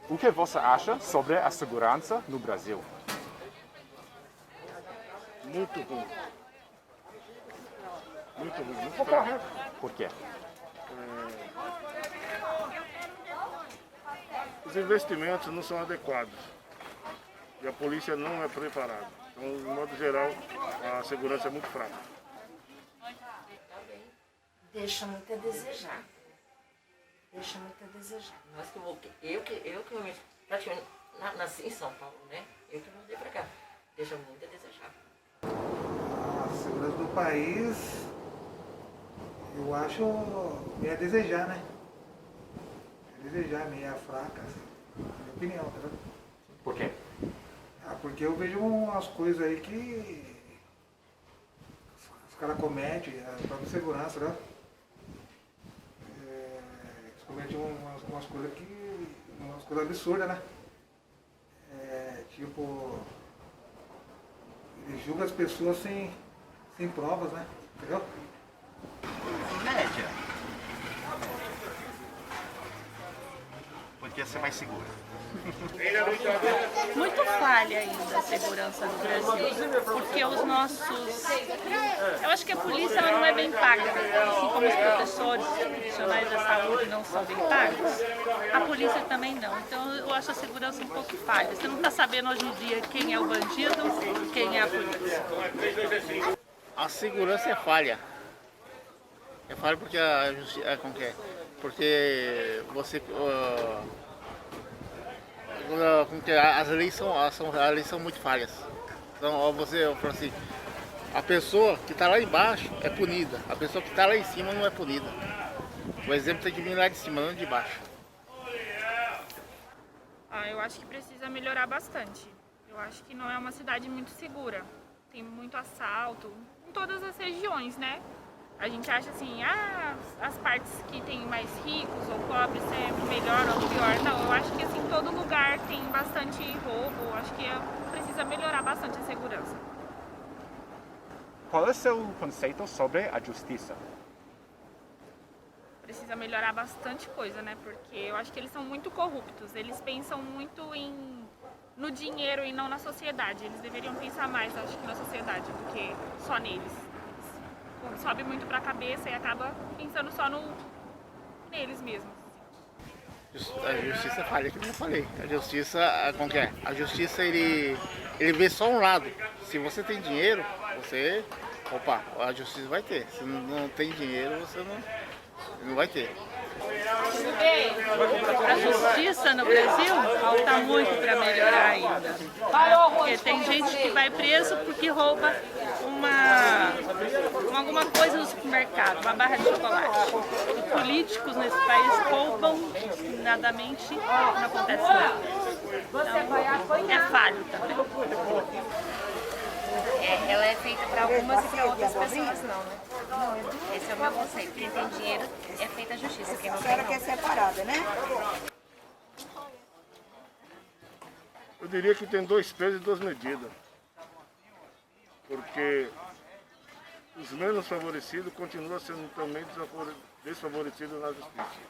O que você acha sobre a segurança no Brasil? Muito ruim. Muito ruim, muito Por fraco. Por quê? Os investimentos não são adequados. E a polícia não é preparada. Então, de modo geral, a segurança é muito fraca. Deixa muito a desejar. Deixa muito a desejar. Mas eu que realmente praticamente nasci em São Paulo, né? Eu que mudei pra cá. Deixa muito a desejar. A segurança do país, eu acho meio a desejar, né? A desejar, meio fraca, assim, na minha opinião, tá vendo? Por quê? Porque eu vejo umas coisas aí que os caras cometem, a própria segurança, né? Eles cometem umas coisas umas coisas absurdas, né? Tipo, eles julgam as pessoas sem provas, né? Entendeu? Média. Podia ser mais segura. Muito falha ainda a segurança no Brasil, porque os nossos... Eu acho que a polícia ela não é bem paga, assim como os professores, os profissionais da saúde não são bem pagos, a polícia também não. Então eu acho a segurança um pouco falha. Você não está sabendo hoje em dia quem é o bandido, quem é a polícia. A segurança é falha. É falha porque a justiça... Como que é? Porque você... as leis são muito falhas. Então, eu falo assim, a pessoa que está lá embaixo é punida, a pessoa que está lá em cima não é punida. O exemplo tem que vir lá de cima, não de baixo. Eu acho que precisa melhorar bastante. Eu acho que não é uma cidade muito segura. Tem muito assalto em todas as regiões, né? A gente acha assim, as partes que tem mais ricos ou pobres é melhor ou pior. Não, eu acho que assim, todo lugar tem bastante roubo. Acho que precisa melhorar bastante a segurança. Qual é o seu conceito sobre a justiça? Precisa melhorar bastante coisa, né? Porque eu acho que eles são muito corruptos. Eles pensam muito no dinheiro e não na sociedade. Eles deveriam pensar mais, acho que, na sociedade do que só neles. Sobe muito pra cabeça e acaba pensando só neles mesmos. A justiça falha, como eu falei. A justiça, como que é? A justiça, ele vê só um lado. Se você tem dinheiro, a justiça vai ter. Se não tem dinheiro, você não vai ter. A justiça no Brasil falta muito para melhorar ainda. Porque tem gente que vai preso porque rouba alguma coisa no supermercado, uma barra de chocolate. Os políticos nesse país roubam indiscriminadamente, não acontece nada. Então, é falho também. Ela é feita para algumas e para outras pessoas não, né? Esse é o meu conceito. Quem tem dinheiro é feita a justiça, quem não tem não. Que é separada, né? Eu diria que tem 2 pesos e 2 medidas. Porque os menos favorecidos continuam sendo também desfavorecidos na justiça.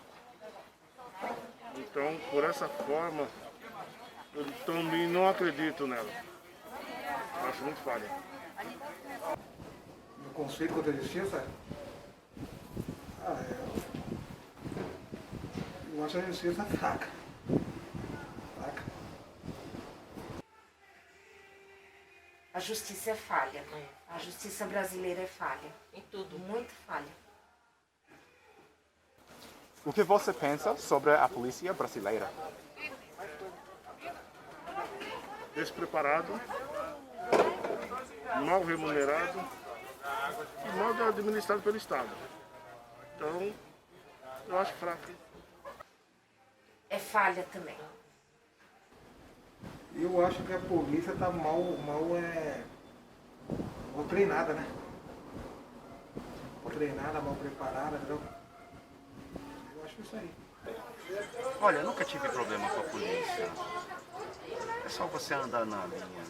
Então, por essa forma, eu também não acredito nela. Acho muito falha. No conceito contra a justiça, eu acho a justiça fraca. A justiça é falha. A justiça brasileira é falha. Em tudo. Muito falha. O que você pensa sobre a polícia brasileira? Despreparado, mal remunerado e mal administrado pelo Estado. Então, eu acho fraco. É falha também. Eu acho que a polícia está mal treinada, né? Mal treinada, mal preparada, entendeu? Eu acho isso aí. Olha, eu nunca tive problema com a polícia. É só você andar na linha.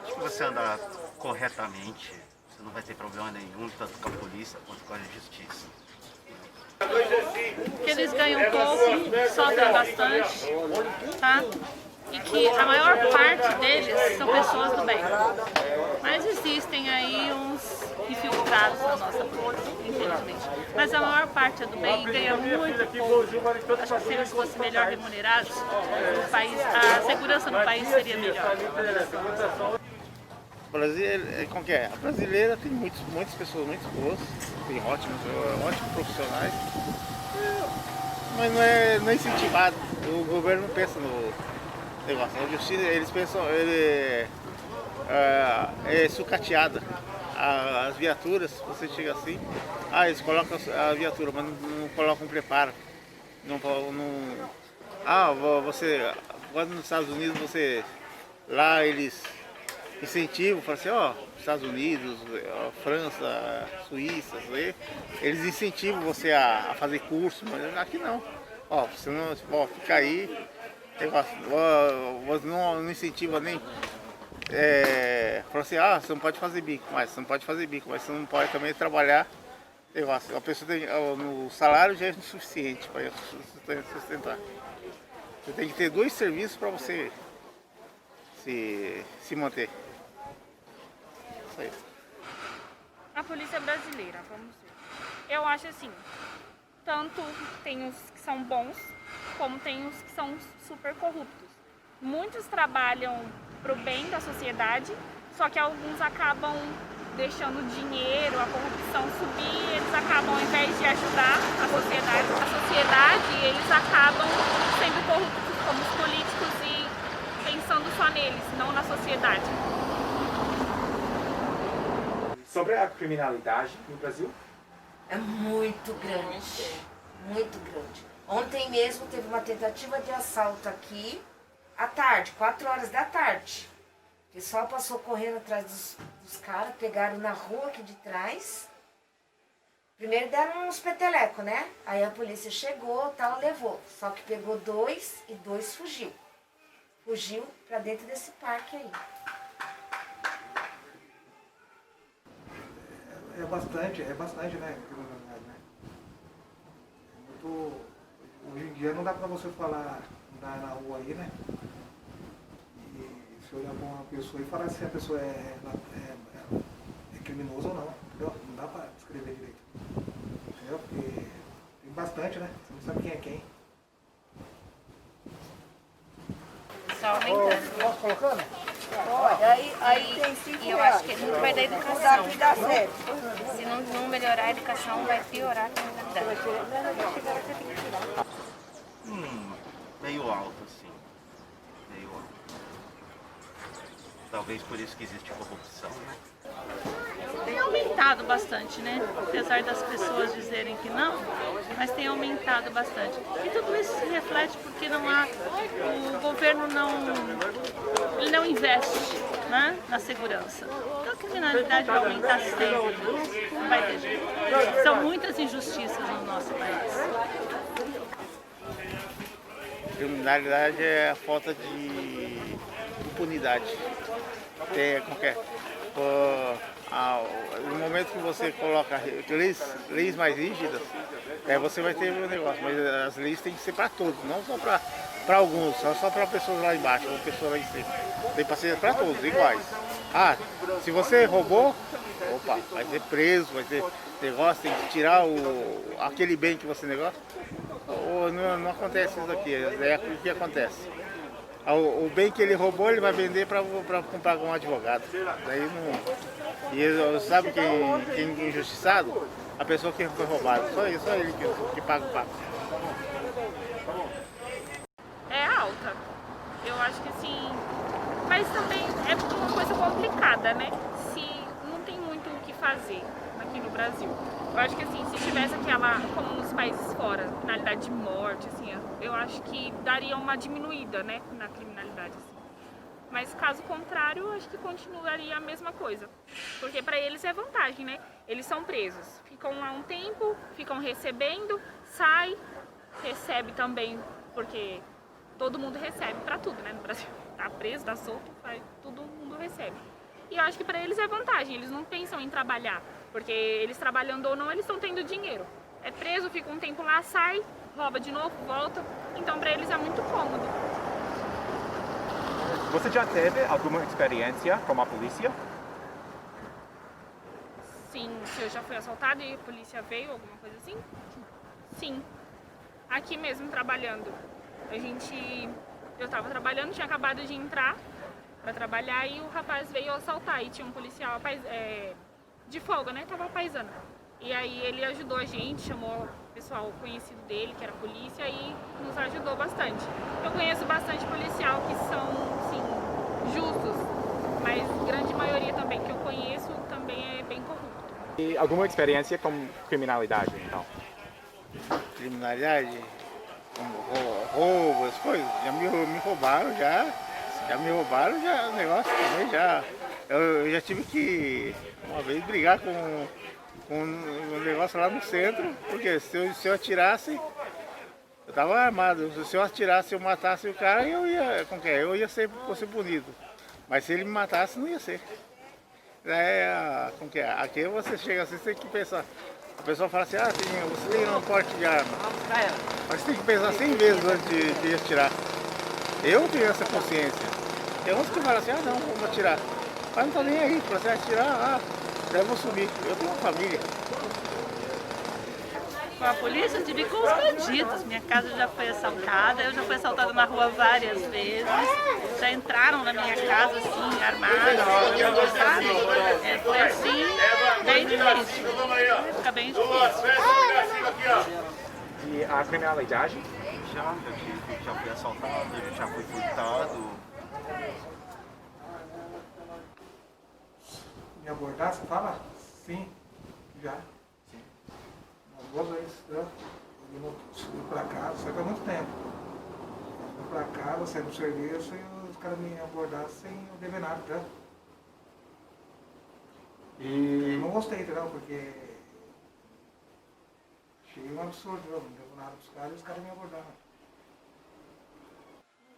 Acho que você andar corretamente, Você não vai ter problema nenhum, tanto com a polícia quanto com a justiça. Que eles ganham pouco, sofrem bastante, tá? E que a maior parte deles são pessoas do bem. Mas existem aí uns infiltrados na nossa polícia, infelizmente. Mas a maior parte é do bem e ganha muito pouco. Acho que se eles fossem melhor remunerados, o país, a segurança no país seria melhor. Como que é? A brasileira tem muitas pessoas muito boas, tem ótimos profissionais, mas não é incentivado. O governo não pensa no negócio. A justiça, eles pensam, é sucateada. As viaturas, você chega assim, eles colocam a viatura, mas não colocam preparo. Você, quando nos Estados Unidos, lá eles incentivam, falam assim, Estados Unidos, França, Suíça, eles incentivam você a fazer curso, mas aqui não. Você não fica aí, você não incentiva nem. Fala assim, você não pode fazer bico, mas você não pode também trabalhar. A pessoa tem, no salário já é insuficiente para sustentar. Você tem que ter 2 serviços para você se manter. Isso aí. A polícia brasileira, vamos ver. Eu acho assim, tanto tem os que são bons, como tem os que são super corruptos. Muitos trabalham pro bem da sociedade, só que alguns acabam deixando o dinheiro, a corrupção subir, eles acabam, ao invés de ajudar a sociedade, eles acabam sendo corruptos como os políticos e pensando só neles, não na sociedade. Sobre a criminalidade no Brasil? É muito grande, muito grande. Ontem mesmo teve uma tentativa de assalto aqui, à tarde, 4 horas da tarde. O pessoal passou correndo atrás dos caras, pegaram na rua aqui de trás. Primeiro deram uns petelecos, né? Aí a polícia chegou, tal, levou. Só que pegou 2 e 2 fugiu. Fugiu pra dentro desse parque aí. É bastante, né? Hoje em dia não dá pra você falar na rua aí, né? E se olhar pra uma pessoa e falar se a pessoa é criminosa ou não, entendeu? Não dá pra descrever direito. Entendeu? Porque tem bastante, né? Você não sabe quem é quem. Só aumentando. Posso colocando? E eu acho que muito vai da educação. Se não melhorar a educação, vai piorar a criminalidade. Meio alto, assim. Meio alto. Talvez por isso que existe corrupção, né? Tem aumentado bastante, né? Apesar das pessoas dizerem que não, mas tem aumentado bastante. E tudo isso se reflete porque o governo não investe, né, na segurança. Então a criminalidade vai aumentar sempre, não vai ter jeito. São muitas injustiças no nosso país. Criminalidade é a falta de impunidade. No momento que você coloca leis mais rígidas, você vai ter um negócio, mas as leis têm que ser para todos, não só para alguns, só para pessoas lá embaixo ou pessoas lá em cima. Tem que ser para todos, iguais. Se você roubou, vai ser preso, vai ter negócio, tem que tirar aquele bem que você negócio. Não acontece isso aqui, o que acontece? O bem que ele roubou, ele vai vender para comprar com um advogado. Daí não. E sabe quem é injustiçado? A pessoa que foi roubada. Só ele que paga o pato. É alta. Eu acho que sim. Mas também é uma coisa complicada, né? Se não tem muito o que fazer aqui no Brasil. Eu acho que assim, se tivesse aquela, como nos países fora, criminalidade de morte, assim, eu acho que daria uma diminuída, né, na criminalidade, assim. Mas caso contrário, eu acho que continuaria a mesma coisa. Porque para eles é vantagem, né? Eles são presos, ficam lá um tempo, ficam recebendo, sai, recebe também, porque todo mundo recebe para tudo, né, no Brasil. Tá preso, tá solto, todo mundo recebe. E eu acho que para eles é vantagem, eles não pensam em trabalhar, porque eles trabalhando ou não, eles estão tendo dinheiro. É preso, fica um tempo lá, sai, rouba de novo, volta. Então para eles é muito cômodo. Você já teve alguma experiência com a polícia? Sim, se eu já fui assaltada e a polícia veio, alguma coisa assim? Sim. Aqui mesmo trabalhando. Eu tava trabalhando, tinha acabado de entrar pra trabalhar e o rapaz veio assaltar. E tinha um policial de folga, né? Tava paisando. E aí ele ajudou a gente, chamou o pessoal conhecido dele, que era polícia, e nos ajudou bastante. Eu conheço bastante policial que são, sim, justos, mas grande maioria também que eu conheço também é bem corrupto. E alguma experiência com criminalidade, então? Criminalidade, como roubo, as coisas, já me roubaram o negócio também já. Eu já tive que uma vez brigar com um negócio lá no centro, porque se eu atirasse, eu estava armado, se eu atirasse, eu matasse o cara, eu ia ser punido. Mas se ele me matasse, não ia ser. Aqui você chega assim, você tem que pensar. A pessoa fala assim, você tem um porte de arma. Mas você tem que pensar 100 vezes antes de atirar. Eu tenho essa consciência. Tem uns que falam assim, não, vamos atirar. Mas não tá nem aí, pra você atirar, daí eu vou subir. Eu tenho uma família. Com a polícia eu tive com os bandidos. Minha casa já foi assaltada, eu já fui assaltada na rua várias vezes. Já entraram na minha casa assim, armados, sabe? Foi assim, bem difícil. Fica bem difícil. E a criminalidade? Já fui assaltado, já fui furtado. Me abordar, você fala? Sim, já. Sim. Umas 2 vezes, eu subi pra casa, isso faz muito tempo. Eu fui pra casa, saí do serviço e os caras me abordaram sem eu dever nada, tá? E eu não gostei, entendeu? Porque achei um absurdo, eu não devo nada pros caras e os caras me abordaram.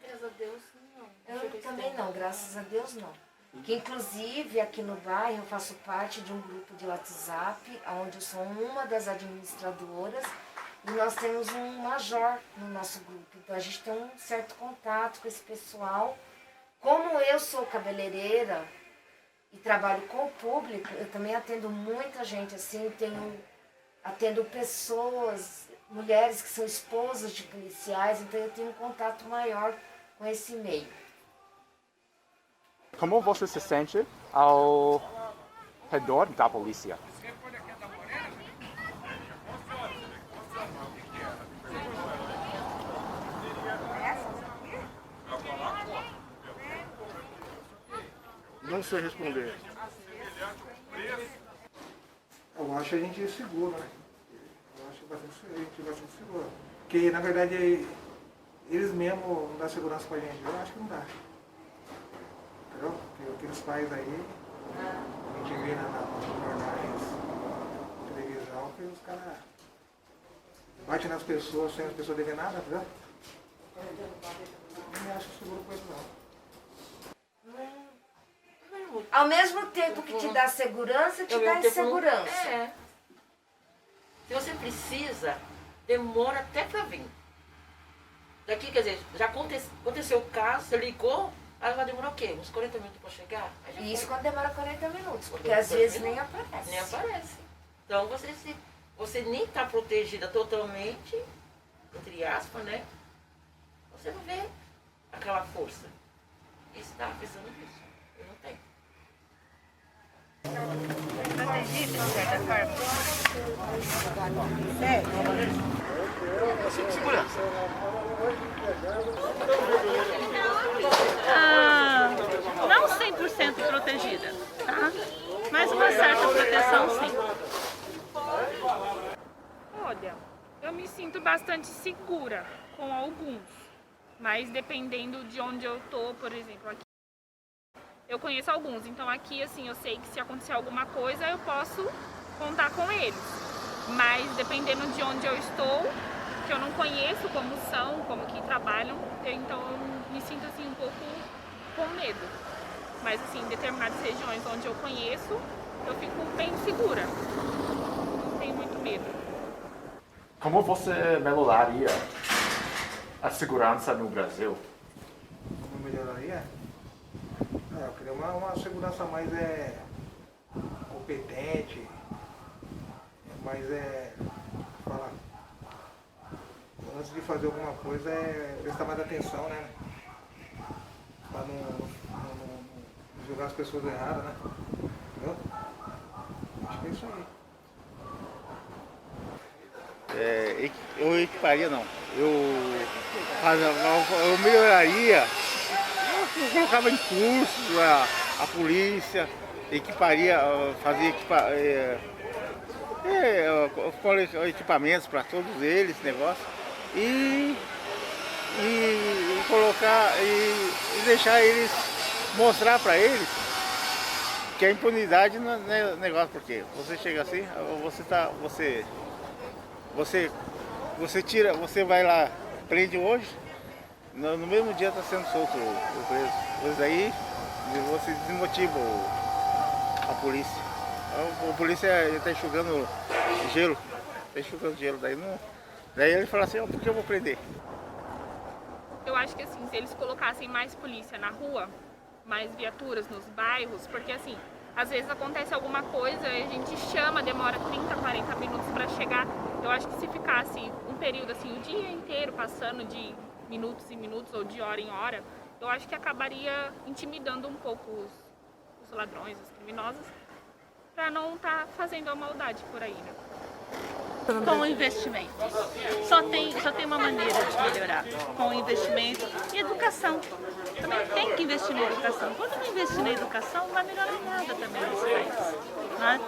Graças a Deus, não. Eu também não, graças a Deus não. Que inclusive aqui no bairro eu faço parte de um grupo de WhatsApp, onde eu sou uma das administradoras, e nós temos um major no nosso grupo. Então a gente tem um certo contato com esse pessoal. Como eu sou cabeleireira e trabalho com o público, eu também atendo muita gente assim, atendo pessoas, mulheres que são esposas de policiais, então eu tenho um contato maior com esse meio. como você se sente ao redor da polícia? Não sei responder. Eu acho a gente seguro, né? Eu acho a gente bastante seguro. Porque, na verdade, eles mesmos não dão segurança pra gente. Eu acho que não dá. Entendeu? Porque aqueles pais aí, a gente vê nos jornais, na televisão, que os caras batem nas pessoas sem as pessoas devem nada, entendeu? Eu não acho seguro com isso, não. Ao mesmo tempo que te dá segurança, te dá insegurança. É. Se você precisa, demora até pra vir. Daqui, quer dizer, já aconteceu o caso, você ligou, aí vai demorar o quê? Uns 40 minutos pra chegar? Isso quando demora 40 minutos, porque às vezes nem aparece. Nem aparece. Então você nem está protegida totalmente, entre aspas, né? Você não vê aquela força. Isso está pensando nisso. Eu não tenho. Protegida, de certa forma. Segurança. Não 100% protegida, tá? Mas uma certa proteção, sim. Olha, eu me sinto bastante segura com alguns, mas dependendo de onde eu tô, por exemplo, aqui. Eu conheço alguns, então aqui assim eu sei que se acontecer alguma coisa eu posso contar com eles. Mas dependendo de onde eu estou, que eu não conheço como são, como que trabalham, então eu me sinto assim um pouco com medo. Mas assim, em determinadas regiões onde eu conheço, eu fico bem segura. Não tenho muito medo. Como você melhoraria a segurança no Brasil? Como melhoraria? Eu queria uma segurança mais competente, mais falar. Antes de fazer alguma coisa prestar mais atenção, né? Pra não julgar as pessoas erradas, né? Entendeu? Acho que é isso aí. Eu equiparia não. Eu melhoraria, eu colocava em cursos a polícia, equiparia, fazia equipamentos para todos eles, negócio, e colocar e deixar eles, mostrar para eles que a impunidade não é negócio, porque você chega assim, você vai lá, prende hoje, no mesmo dia está sendo solto o preso. Pois daí você desmotiva a polícia. A polícia está enxugando gelo, daí ele fala assim, por que eu vou prender? Eu acho que assim, se eles colocassem mais polícia na rua, mais viaturas nos bairros, porque assim, às vezes acontece alguma coisa, a gente chama, demora 30, 40 minutos para chegar. Eu acho que se ficasse um período assim, o dia inteiro passando de minutos em minutos ou de hora em hora, eu acho que acabaria intimidando um pouco os ladrões, os criminosos, para não estar fazendo a maldade por aí, né? Com investimento. Só tem uma maneira de melhorar, com investimento e educação. Também tem que investir na educação. Quando não investir na educação, não vai melhorar nada também nesse país. Né?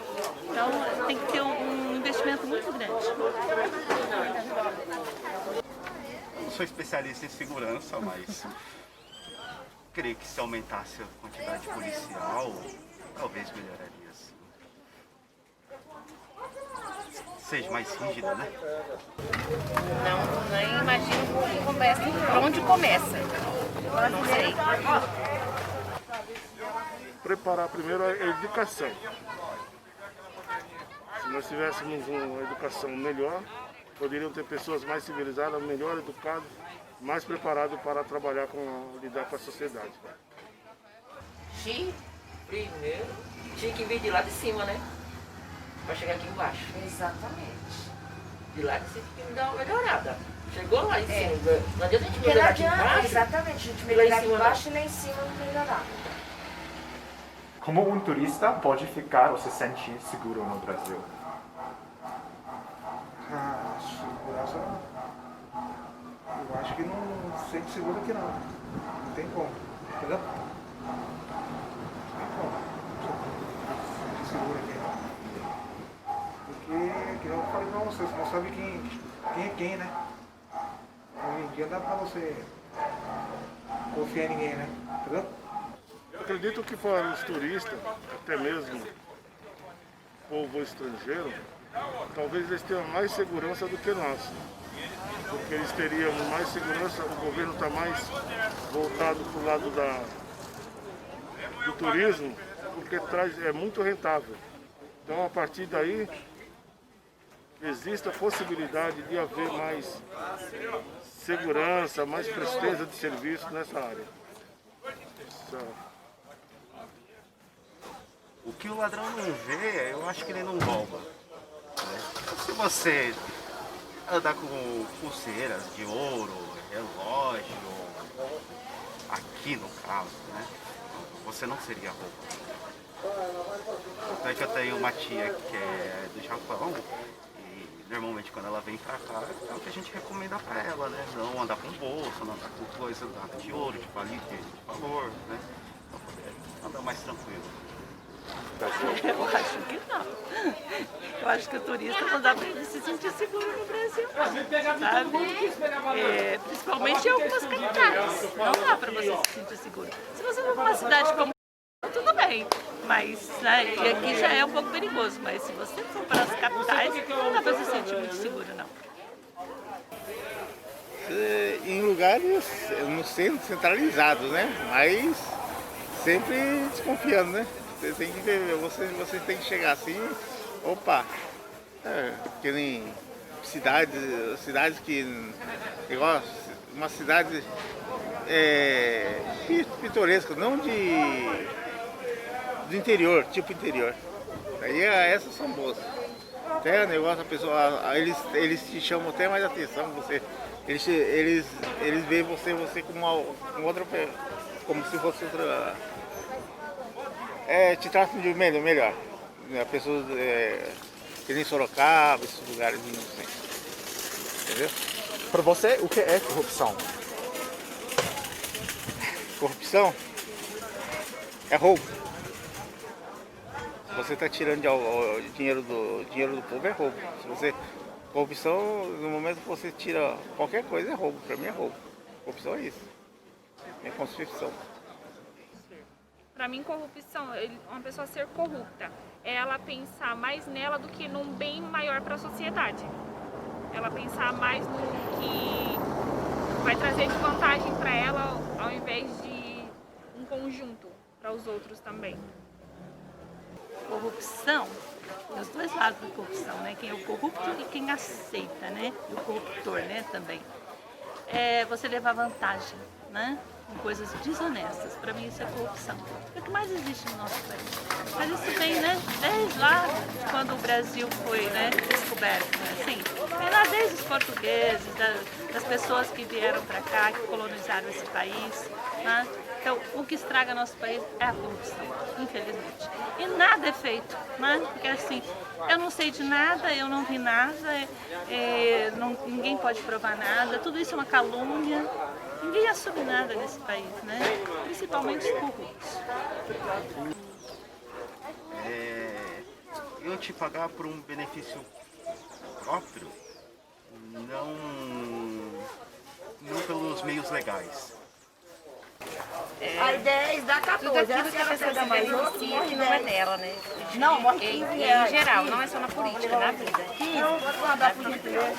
Então tem que ter um investimento muito grande. Não sou especialista em segurança, mas creio que se aumentasse a quantidade policial, talvez melhoraria. Seja mais rígida, né? Não, nem imagino por onde começa. Não sei. Preparar primeiro a educação. Se nós tivéssemos uma educação melhor, poderiam ter pessoas mais civilizadas, melhor educadas, mais preparadas para trabalhar lidar com a sociedade. Primeiro, tinha que vir de lá de cima, né? Para chegar aqui embaixo. Exatamente. De lá de cima tem que dar uma melhorada. Chegou lá em cima. Não adianta a gente melhorar aqui embaixo. Exatamente, a gente melhorar aqui embaixo e lá em cima não melhorar. Como um turista pode ficar ou se sentir seguro no Brasil? Segurança, eu acho que não se sente seguro aqui não. Não tem como, entendeu? Não tem como se sentir seguro aqui não. Porque, que eu falei pra você não sabe quem é quem, né? Hoje em dia não dá pra você confiar em ninguém, né? Entendeu? Eu acredito que fora os turistas, até mesmo povo estrangeiro, talvez eles tenham mais segurança do que nós. Porque eles teriam mais segurança, o governo está mais voltado para o lado do turismo, porque é muito rentável. Então a partir daí existe a possibilidade de haver mais segurança, mais presteza de serviço nessa área. O que o ladrão não vê, eu acho que ele não rouba. Né? Se você andar com pulseiras de ouro, relógio, aqui no caso, né? Você não seria roubado. Tanto é que eu tenho uma tia que é do Japão e normalmente quando ela vem pra cá é o que a gente recomenda pra ela, né? Não andar com bolsa, não andar com coisa de ouro, de valor, né? Pra poder andar mais tranquilo. Eu acho que não. Eu acho que o turista não dá para ele se sentir seguro no Brasil, não, sabe? Principalmente em algumas capitais. Não dá para você se sentir seguro. Se você for para uma cidade como tudo bem, mas né, e aqui já é um pouco perigoso, mas se você for para as capitais, não dá para se sentir muito seguro, não. Em lugares no centro centralizados, né? Mas sempre desconfiando, né? Você tem que ver, você tem que chegar assim, opa, que nem cidades que, igual uma cidade pitoresca, não do interior, tipo interior. Aí essas são boas. Até o negócio, a pessoa, eles te chamam até mais atenção, eles veem você como outra, como se fosse outra. Te tratam de melhor. A pessoa que nem Sorocaba, esses lugares assim. Entendeu? Para você, o que é corrupção? Corrupção é roubo. Você está tirando dinheiro do povo, é roubo. Corrupção, no momento que você tira qualquer coisa, é roubo. Para mim é roubo. Corrupção é isso. É constituição. Para mim, corrupção, uma pessoa ser corrupta, é ela pensar mais nela do que num bem maior para a sociedade. Ela pensar mais no que vai trazer de vantagem para ela, ao invés de um conjunto para os outros também. Corrupção, tem os dois lados da corrupção, né? Quem é o corrupto e quem aceita, né? E o corruptor, né, também. Você levar vantagem, né? Em coisas desonestas. Para mim isso é corrupção. É o que mais existe no nosso país. Mas isso vem, né? Desde lá, quando o Brasil foi, né, descoberto, né? Assim, vem lá desde os portugueses, das pessoas que vieram para cá, que colonizaram esse país, né? Então, o que estraga nosso país é a corrupção, infelizmente. E nada é feito, né? Porque assim, eu não sei de nada, eu não vi nada, ninguém pode provar nada, tudo isso é uma calúnia. Ninguém assume nada nesse país, né? Principalmente os corruptos. Eu te pagar por um benefício próprio, não pelos meios legais. Aí 10 dá 14. Tudo aquilo que a pessoa beneficia que não é dela, né? Não, morre Em 15 reais. geral, não é só na política, na vida. Não, pode mandar por gentileza.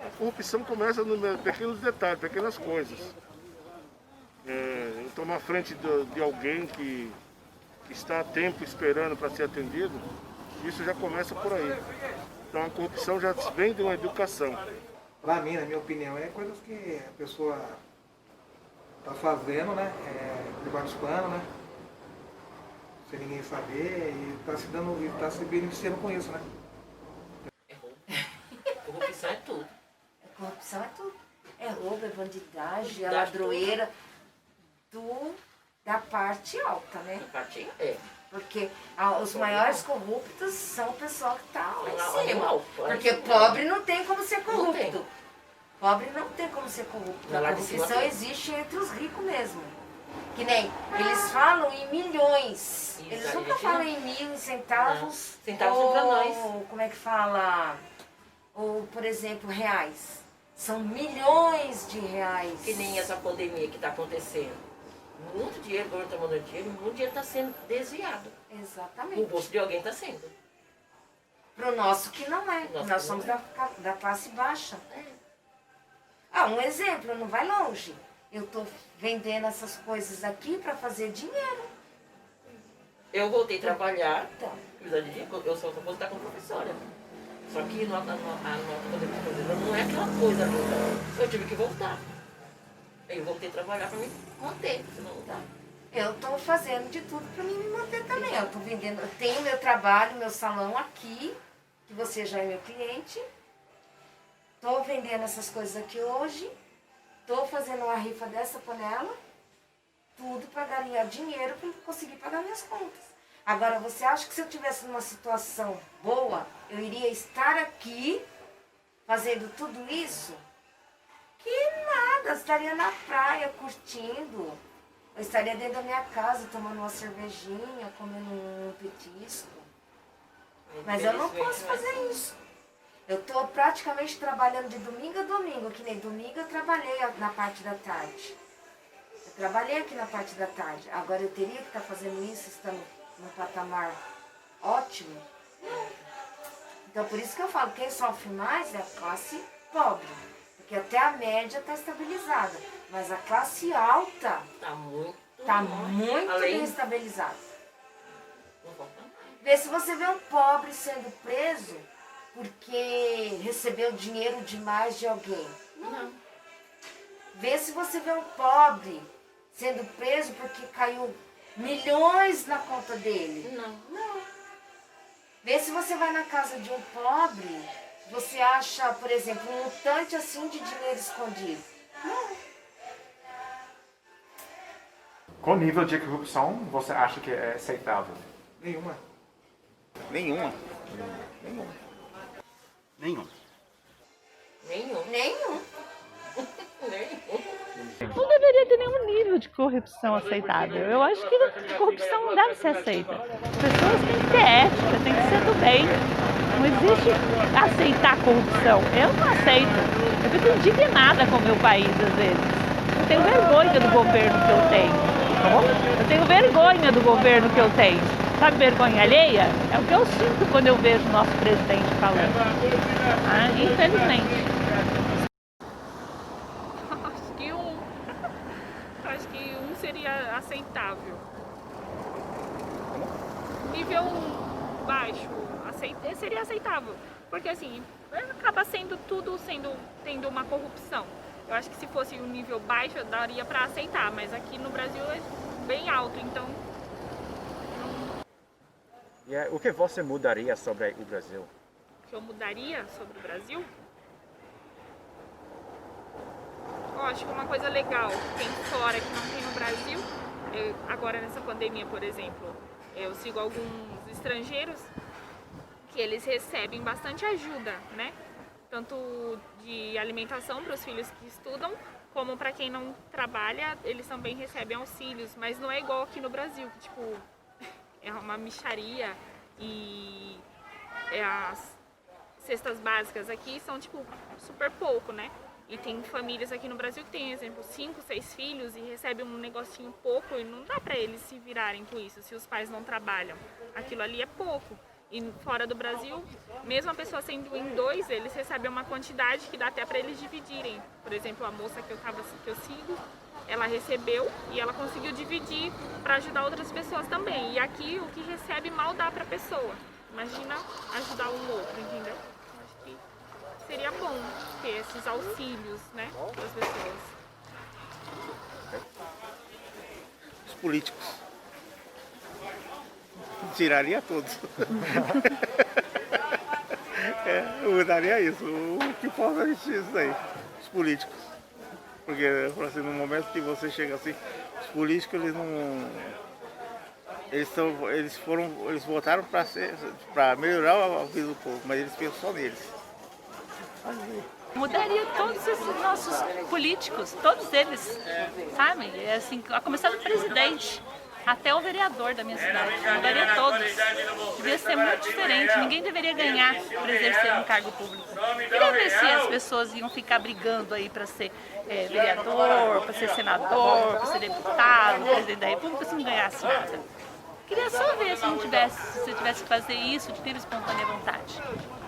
A corrupção começa nos pequenos detalhes, pequenas coisas. Eu estou na frente de alguém que está a tempo esperando para ser atendido, isso já começa por aí. Então a corrupção já vem de uma educação. Pra mim, na minha opinião, é coisas que a pessoa tá fazendo, né? Debaixo dos panos, né? Sem ninguém saber e tá se beneficiando com isso, né? Corrupção é tudo. Corrupção é tudo. É roubo, é bandidagem, é ladroeira. Da parte alta, né? A parte é. Porque os maiores corruptos são o pessoal que está lá em cima. Animal, Porque pobre não tem como ser corrupto. Pobre não tem como ser corrupto. A corrupção existe entre os ricos mesmo. Que nem eles falam em milhões. Eles nunca falam em mil, em centavos. Centavos são pra nós. Como é que fala? Ou, por exemplo, reais. São milhões de reais. Que nem essa pandemia que está acontecendo. Muito dinheiro, o governo está mandando dinheiro, muito dinheiro está sendo desviado. Exatamente. O bolso de alguém está sendo. Para o nosso que não é. Nós somos da classe baixa. Um exemplo, não vai longe. Eu estou vendendo essas coisas aqui para fazer dinheiro. Eu voltei a trabalhar, Então. eu sou compositora como professora. Só que a nota não é aquela coisa linda. Eu tive que voltar. Eu voltei a trabalhar para me manter, senão não dá. Eu estou fazendo de tudo para me manter também. Eu estou vendendo, eu tenho meu trabalho, meu salão aqui, que você já é meu cliente. Estou vendendo essas coisas aqui hoje. Estou fazendo uma rifa dessa panela. Tudo para ganhar dinheiro para conseguir pagar minhas contas. Agora, você acha que se eu tivesse numa situação boa, eu iria estar aqui fazendo tudo isso? Que nada, eu estaria na praia curtindo. Eu estaria dentro da minha casa tomando uma cervejinha, comendo um petisco. Mas eu não posso fazer isso. Eu estou praticamente trabalhando de domingo a domingo, que nem domingo eu trabalhei na parte da tarde. Eu trabalhei aqui na parte da tarde. Agora eu teria que estar fazendo isso, estando num patamar ótimo. Então por isso que eu falo, quem sofre mais é a classe pobre. Porque até a média está estabilizada. Mas a classe alta Tá está muito Além- bem estabilizada. Vê se você vê um pobre sendo preso porque recebeu dinheiro demais de alguém. Não. Vê se você vê um pobre sendo preso porque caiu milhões na conta dele. Não. Vê se você vai na casa de um pobre, você acha, por exemplo, um montante assim de dinheiro escondido. Qual nível de corrupção você acha que é aceitável? Nenhuma. Nenhuma. Nenhum. Não deveria ter nenhum nível de corrupção aceitável. Eu acho que a corrupção não deve ser aceita. As pessoas têm que ter ética, têm que ser do bem. Não existe aceitar a corrupção. Eu não aceito. Eu fico indignada com o meu país, às vezes. Eu tenho vergonha do governo que eu tenho. Eu tenho vergonha do governo que eu tenho. Sabe, vergonha alheia? É o que eu sinto quando eu vejo o nosso presidente falando. Infelizmente. Acho que um seria aceitável. Nível baixo seria aceitável. Porque assim, acaba tendo uma corrupção. Eu acho que se fosse um nível baixo, daria para aceitar, mas aqui no Brasil é bem alto, então... O que você mudaria sobre o Brasil? O que eu mudaria sobre o Brasil? Eu acho que uma coisa legal que tem fora que não tem no Brasil, agora nessa pandemia, por exemplo, eu sigo alguns estrangeiros que eles recebem bastante ajuda, né? Tanto de alimentação para os filhos que estudam, como para quem não trabalha, eles também recebem auxílios, mas não é igual aqui no Brasil, que tipo, é uma mixaria e as cestas básicas aqui são tipo super pouco, né? E tem famílias aqui no Brasil que tem, exemplo, 5, 6 filhos e recebem um negocinho pouco e não dá para eles se virarem com isso se os pais não trabalham. Aquilo ali é pouco. E fora do Brasil, mesmo a pessoa sendo em 2, eles recebem uma quantidade que dá até para eles dividirem. Por exemplo, a moça que eu sigo, ela recebeu e ela conseguiu dividir para ajudar outras pessoas também. E aqui o que recebe mal dá para a pessoa. Imagina ajudar um outro, entendeu? Acho que seria bom ter esses auxílios, né, das pessoas. Os políticos. Tiraria todos. Eu mudaria isso. O que falta é isso aí. Os políticos. Porque assim, no momento que você chega assim, os políticos eles não. Eles votaram para melhorar a vida do povo, mas eles pensam só neles. Mudaria todos esses nossos políticos, todos eles, sabe? É assim, a começar do presidente até o vereador da minha cidade. Mudaria todos. Devia ser muito diferente. Ninguém deveria ganhar por exercer um cargo público. Queria ver se as pessoas iam ficar brigando aí para ser vereador, para ser senador, para ser deputado, presidente da República, se não ganhasse nada. Queria só ver se você tivesse que fazer isso de livre e espontânea vontade.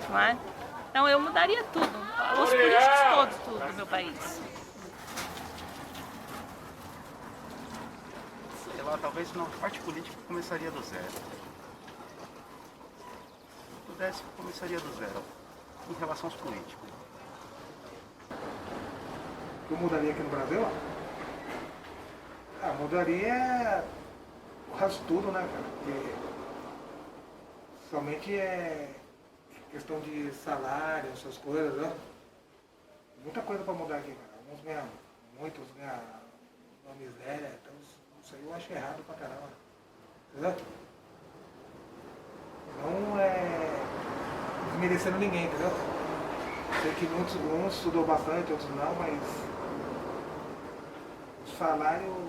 Não é? Então eu mudaria tudo. Os políticos todos do meu país. Sei lá, talvez na parte política eu começaria do zero. Se pudesse, eu começaria do zero. Em relação aos políticos. O que eu mudaria aqui no Brasil? Mudaria o resto tudo, né, cara? Porque somente é questão de salário, essas coisas, né? Muita coisa pra mudar aqui, cara. Alguns ganham muito, outros ganham uma miséria. Então isso aí eu acho errado pra caramba. Entendeu? Não é desmerecendo ninguém, entendeu? Sei que uns estudou bastante, outros não, mas o salário.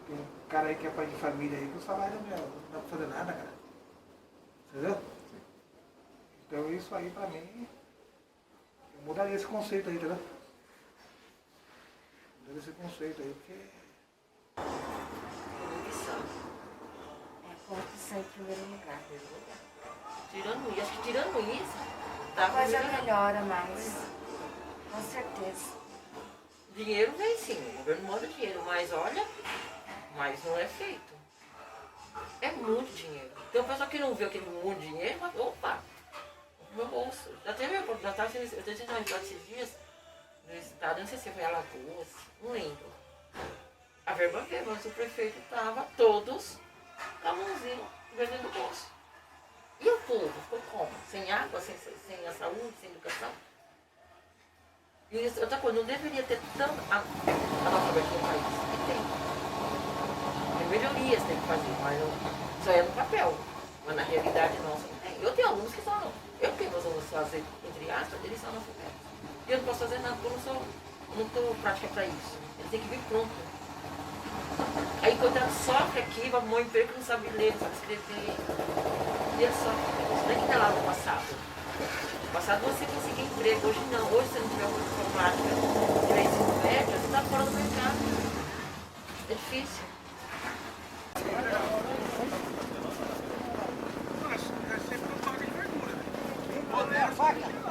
Tem um cara aí que é pai de família aí que o salário não dá pra fazer nada, cara. Entendeu? Então isso aí pra mim, eu mudaria esse conceito aí, entendeu? Mudaria esse conceito aí, porque... É corrupção em primeiro lugar. Tirando isso, A coisa melhora mais. Com certeza. Dinheiro vem sim, o governo manda dinheiro, mas olha, mas não é feito. É muito dinheiro. Tem uma pessoa que não vê aquele muito dinheiro, mas opa, meu bolso. Já teve a oportunidade, eu tentei uma história esses dias no estado, não sei se foi Alagoas, não lembro. A verba veio, mas o prefeito estava todos com a mãozinha vendendo do bolso. E o povo ficou como? Sem água, sem a saúde, sem educação? E outra coisa, não deveria ter tanto analfabeto no país. E tem. Tem melhorias que tem que fazer, mas só é no papel. Mas na realidade nossa não tem. Eu tenho alunos que são. Eu tenho meus alunos fazer, entre aspas, eles são analfabetos. E eu não posso fazer nada, porque eu não estou prática para isso. Eles têm que vir pronto. Aí quando ela sofre aqui, vai arrumar um emprego que não sabe ler, não sabe escrever. E ele sofre. Isso daqui está lá no passado. No passado você conseguia emprego, hoje não. Hoje se você não tiver uma prática de ensino médio, você está fora do mercado. É difícil. É sempre não paga de verdura. Faca.